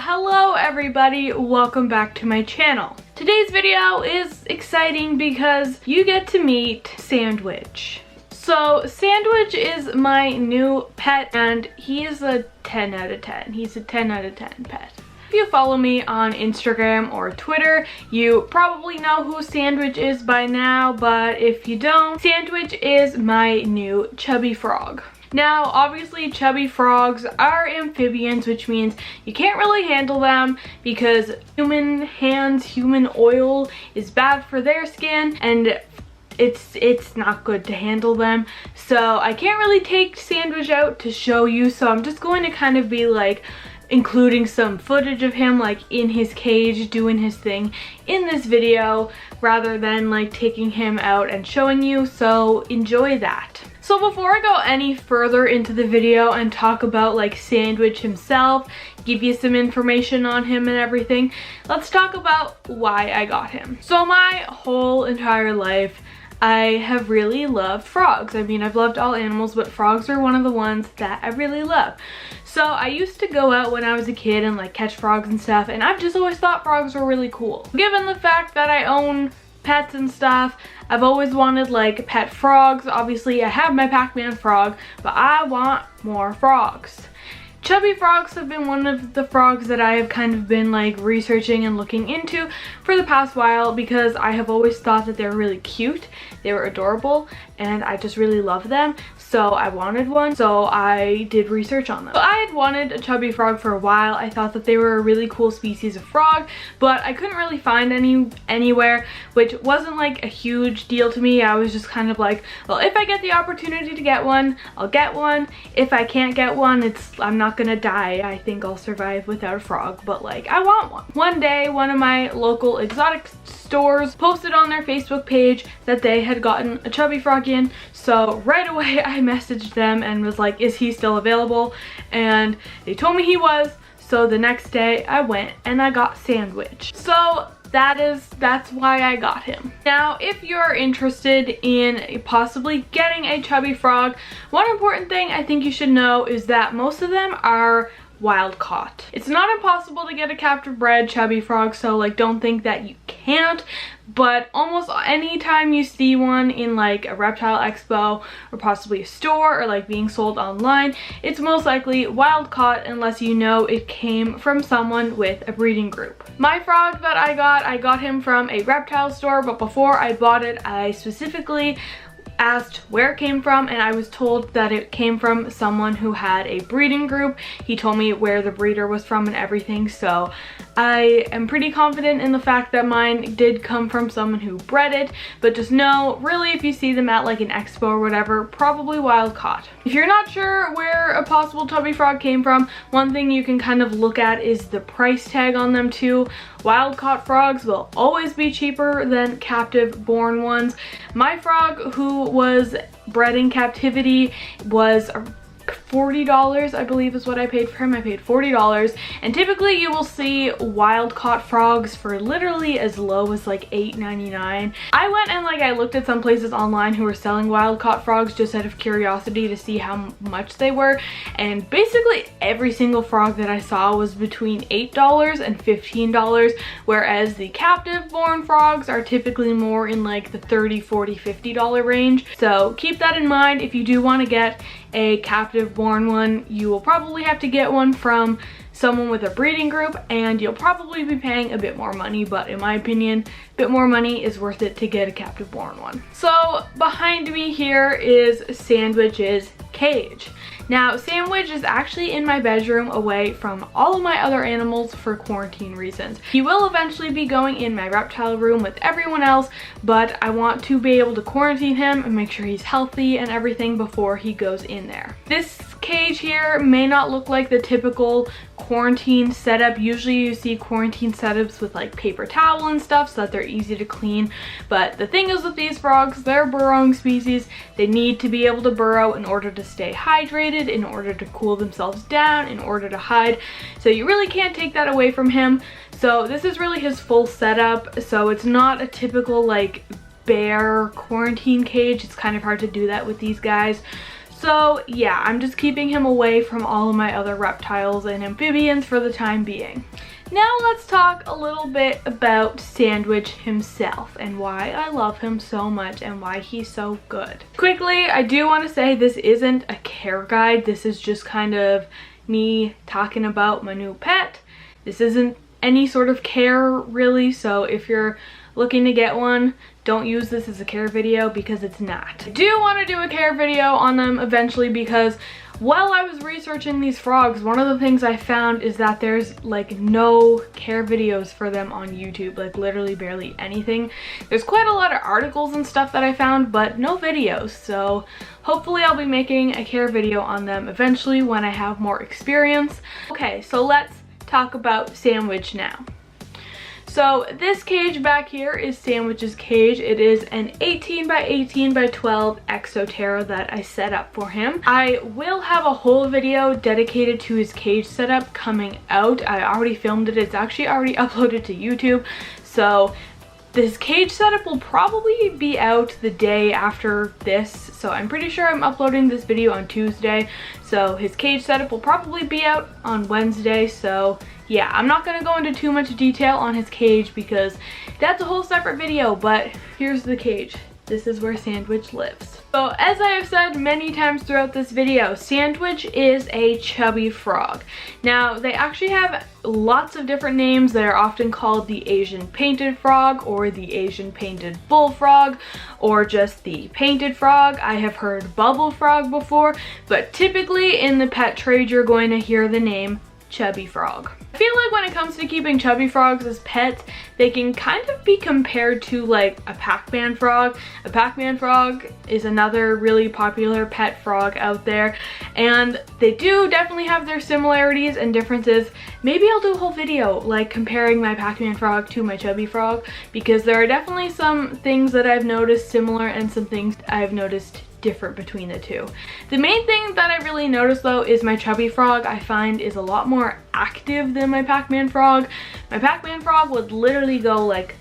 Hello everybody, welcome back to my channel. Today's video is exciting because you get to meet Sandwich. So Sandwich is my new pet and he is a 10 out of 10. He's a 10 out of 10 pet. If you follow me on Instagram or Twitter, you probably know who Sandwich is by now, but if you don't, Sandwich is my new chubby frog. Now, obviously, chubby frogs are amphibians, which means you can't really handle them because human hands, human oil is bad for their skin and it's not good to handle them. So I can't really take Sandwich out to show you, so I'm just going to kind of be like including some footage of him like in his cage doing his thing in this video rather than like taking him out and showing you, so enjoy that. So before I go any further into the video and talk about like Sandwich himself, give you some information on him and everything, let's talk about why I got him. So my whole entire life, I have really loved frogs. I mean, I've loved all animals, but frogs are one of the ones that I really love. So I used to go out when I was a kid and like catch frogs and stuff, and I've just always thought frogs were really cool. Given the fact that I own pets and stuff, I've always wanted like pet frogs. Obviously I have my Pac-Man frog, but I want more frogs. Chubby frogs have been one of the frogs that I have kind of been like researching and looking into for the past while because I have always thought that they're really cute, they were adorable, and I just really love them. So I wanted one, so I did research on them. So I had wanted a chubby frog for a while. I thought that they were a really cool species of frog, but I couldn't really find any anywhere, which wasn't like a huge deal to me. I was just kind of like, well, if I get the opportunity to get one, I'll get one. If I can't get one, I'm not gonna die. I think I'll survive without a frog, but like, I want one. One day, one of my local exotic stores posted on their Facebook page that they had gotten a chubby frog in, so right away I messaged them and was like, is he still available? And they told me he was, so the next day I went and I got Sandwich. So that's why I got him. Now, if you're interested in possibly getting a chubby frog, one important thing I think you should know is that most of them are wild caught. It's not impossible to get a captive bred chubby frog, so like don't think that you can't, but almost any time you see one in like a reptile expo or possibly a store or like being sold online, it's most likely wild caught unless you know it came from someone with a breeding group. My frog that I got him from a reptile store, but before I bought it, I specifically asked where it came from, and I was told that it came from someone who had a breeding group. He told me where the breeder was from and everything, so I am pretty confident in the fact that mine did come from someone who bred it, but just know, really, if you see them at like an expo or whatever, probably wild caught. If you're not sure where a possible chubby frog came from, one thing you can kind of look at is the price tag on them too. Wild caught frogs will always be cheaper than captive born ones. My frog, who was bred in captivity, was $40, I believe is what I paid for him. I paid $40, and typically you will see wild caught frogs for literally as low as like $8.99. I went and like I looked at some places online who were selling wild caught frogs just out of curiosity to see how much they were, and basically every single frog that I saw was between $8 and $15, whereas the captive born frogs are typically more in like the $30, $40, $50 range. So keep that in mind. If you do want to get a captive born one, you will probably have to get one from someone with a breeding group, and you'll probably be paying a bit more money, but in my opinion, a bit more money is worth it to get a captive born one. So behind me here is Sandwich's cage. Now, Sandwich is actually in my bedroom away from all of my other animals for quarantine reasons. He will eventually be going in my reptile room with everyone else, but I want to be able to quarantine him and make sure he's healthy and everything before he goes in there. This cage here may not look like the typical quarantine setup. Usually you see quarantine setups with like paper towel and stuff so that they're easy to clean, but the thing is with these frogs, they're burrowing species. They need to be able to burrow in order to stay hydrated, in order to cool themselves down, in order to hide, so you really can't take that away from him. So this is really his full setup, so it's not a typical like bear quarantine cage. It's kind of hard to do that with these guys. So yeah, I'm just keeping him away from all of my other reptiles and amphibians for the time being. Now let's talk a little bit about Sandwich himself and why I love him so much and why he's so good. Quickly, I do want to say this isn't a care guide. This is just kind of me talking about my new pet. This isn't any sort of care really, so if you're looking to get one, don't use this as a care video because it's not. I do want to do a care video on them eventually because while I was researching these frogs, one of the things I found is that there's like no care videos for them on YouTube, like literally barely anything. There's quite a lot of articles and stuff that I found, but no videos. So hopefully I'll be making a care video on them eventually when I have more experience. Okay, so let's talk about Sandwich now. So this cage back here is Sandwich's cage. It is an 18 by 18 by 12 Exoterra that I set up for him. I will have a whole video dedicated to his cage setup coming out. I already filmed it. It's actually already uploaded to YouTube. So this cage setup will probably be out the day after this. So I'm pretty sure I'm uploading this video on Tuesday. So his cage setup will probably be out on Wednesday. So yeah, I'm not going to go into too much detail on his cage because that's a whole separate video, but here's the cage. This is where Sandwich lives. So as I have said many times throughout this video, Sandwich is a chubby frog. Now they actually have lots of different names. They're often called the Asian painted frog or the Asian painted bullfrog or just the painted frog. I have heard bubble frog before, but typically in the pet trade you're going to hear the name chubby frog. I feel like when it comes to keeping chubby frogs as pets, they can kind of be compared to like a Pac-Man frog. A Pac-Man frog is another really popular pet frog out there, and they do definitely have their similarities and differences. Maybe I'll do a whole video like comparing my Pac-Man frog to my chubby frog because there are definitely some things that I've noticed similar and some things I've noticed different between the two. The main thing that I really noticed though is my chubby frog I find is a lot more active than my Pac-Man frog. My Pac-Man frog would literally go like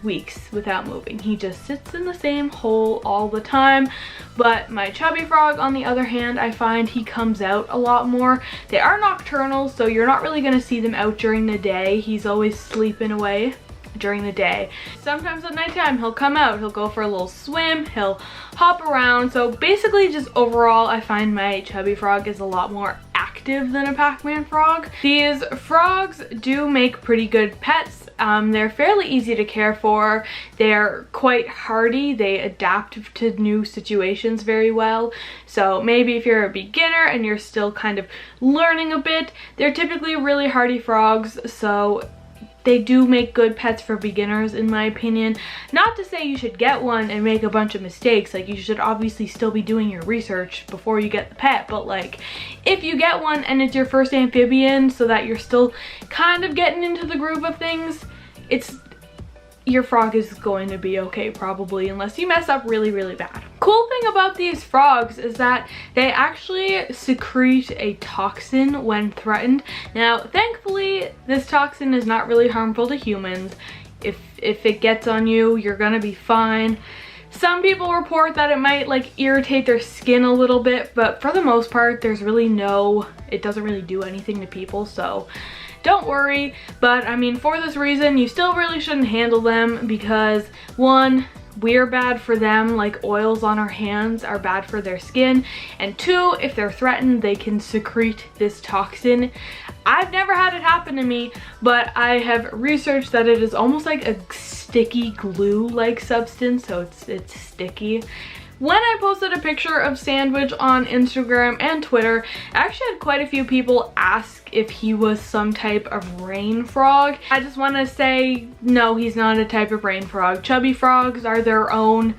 weeks without moving. He just sits in the same hole all the time. But my chubby frog on the other hand, I find he comes out a lot more. They are nocturnal, so you're not really going to see them out during the day. He's always sleeping away during the day. Sometimes at nighttime he'll come out, he'll go for a little swim, he'll hop around. So basically just overall I find my chubby frog is a lot more active than a Pac-Man frog. These frogs do make pretty good pets. They're fairly easy to care for. They're quite hardy. They adapt to new situations very well. So maybe if you're a beginner and you're still kind of learning a bit, they're typically really hardy frogs. So they do make good pets for beginners in my opinion. Not to say you should get one and make a bunch of mistakes, like you should obviously still be doing your research before you get the pet, but like if you get one and it's your first amphibian so that you're still kind of getting into the groove of things, your frog is going to be okay probably unless you mess up really, really bad. Cool thing about these frogs is that they actually secrete a toxin when threatened. Now, thankfully, this toxin is not really harmful to humans. If it gets on you, you're gonna be fine. Some people report that it might like irritate their skin a little bit, but for the most part, it doesn't really do anything to people, so don't worry. But I mean, for this reason, you still really shouldn't handle them because one, we're bad for them, like oils on our hands are bad for their skin, and two, if they're threatened, they can secrete this toxin. I've never had it happen to me, but I have researched that it is almost like a sticky glue-like substance, so it's sticky. When I posted a picture of Sandwich on Instagram and Twitter, I actually had quite a few people ask if he was some type of rain frog. I just want to say, no, he's not a type of rain frog. Chubby frogs are their own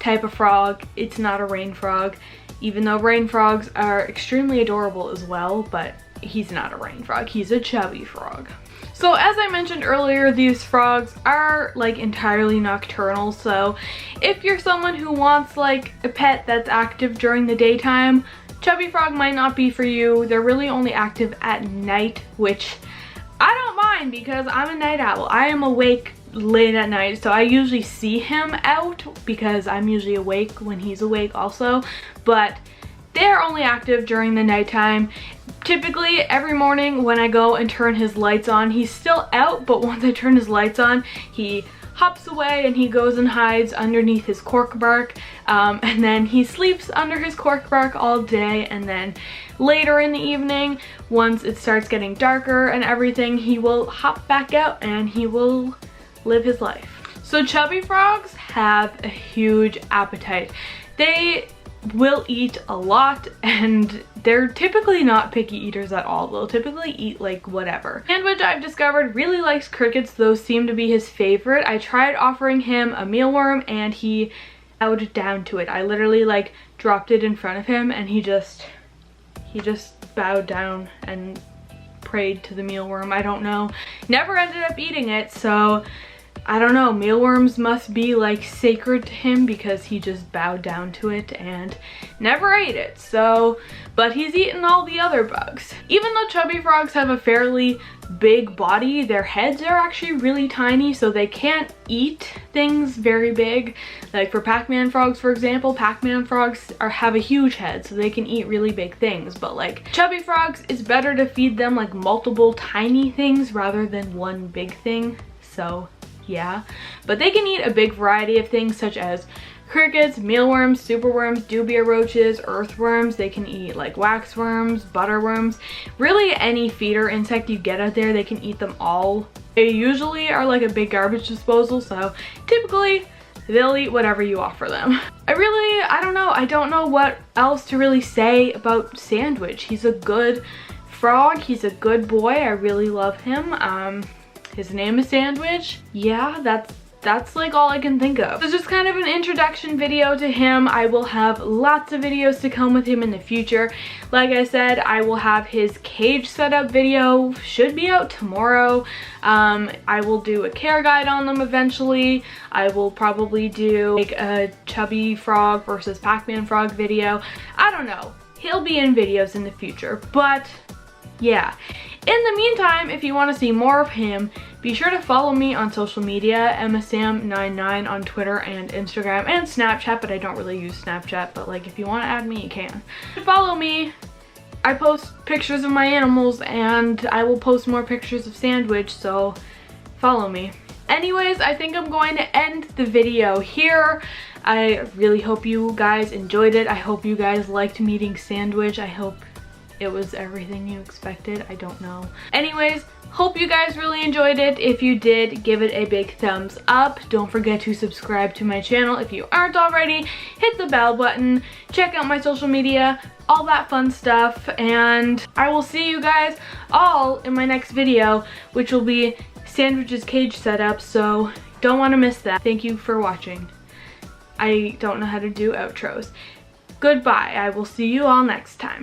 type of frog. It's not a rain frog, even though rain frogs are extremely adorable as well, but he's not a rain frog. He's a chubby frog. So as I mentioned earlier, these frogs are like entirely nocturnal, so if you're someone who wants like a pet that's active during the daytime, chubby frog might not be for you. They're really only active at night, which I don't mind because I'm a night owl. I am awake late at night, so I usually see him out because I'm usually awake when he's awake also, but They are only active during the nighttime. Typically every morning when I go and turn his lights on, he's still out, but once I turn his lights on, he hops away and he goes and hides underneath his cork bark, and then he sleeps under his cork bark all day, and then later in the evening, once it starts getting darker and everything, he will hop back out and he will live his life. So chubby frogs have a huge appetite. They will eat a lot, and they're typically not picky eaters at all. They'll typically eat like whatever. Sandwich, I've discovered, really likes crickets. Those seem to be his favorite. I tried offering him a mealworm and he bowed down to it. I literally like dropped it in front of him and he just bowed down and prayed to the mealworm. I don't know. Never ended up eating it, so I don't know, mealworms must be like sacred to him because he just bowed down to it and never ate it. So, but he's eaten all the other bugs. Even though chubby frogs have a fairly big body, their heads are actually really tiny, so they can't eat things very big. Like for Pac-Man frogs, for example, Pac-Man frogs have a huge head, so they can eat really big things. But like chubby frogs, it's better to feed them like multiple tiny things rather than one big thing. So yeah, but they can eat a big variety of things such as crickets, mealworms, superworms, dubia roaches, earthworms. They can eat like waxworms, butterworms, really any feeder insect you get out there, they can eat them all. They usually are like a big garbage disposal, so typically they'll eat whatever you offer them. I don't know what else to really say about Sandwich. He's a good frog, he's a good boy, I really love him. His name is Sandwich. Yeah, that's like all I can think of. It's just kind of an introduction video to him. I will have lots of videos to come with him in the future. Like I said, I will have his cage setup video, should be out tomorrow. I will do a care guide on them eventually. I will probably do like a chubby frog versus Pac-Man frog video. I don't know. He'll be in videos in the future, but yeah. In the meantime, if you want to see more of him, be sure to follow me on social media, EmmaSam99 on Twitter and Instagram and Snapchat, but I don't really use Snapchat, but like if you want to add me, you can. Follow me. I post pictures of my animals and I will post more pictures of Sandwich, so follow me. Anyways, I think I'm going to end the video here. I really hope you guys enjoyed it. I hope you guys liked meeting Sandwich. I hope it was everything you expected. I don't know. Anyways, hope you guys really enjoyed it. If you did, give it a big thumbs up. Don't forget to subscribe to my channel if you aren't already. Hit the bell button. Check out my social media, all that fun stuff. And I will see you guys all in my next video, which will be Sandwich's cage setup. So don't want to miss that. Thank you for watching. I don't know how to do outros. Goodbye. I will see you all next time.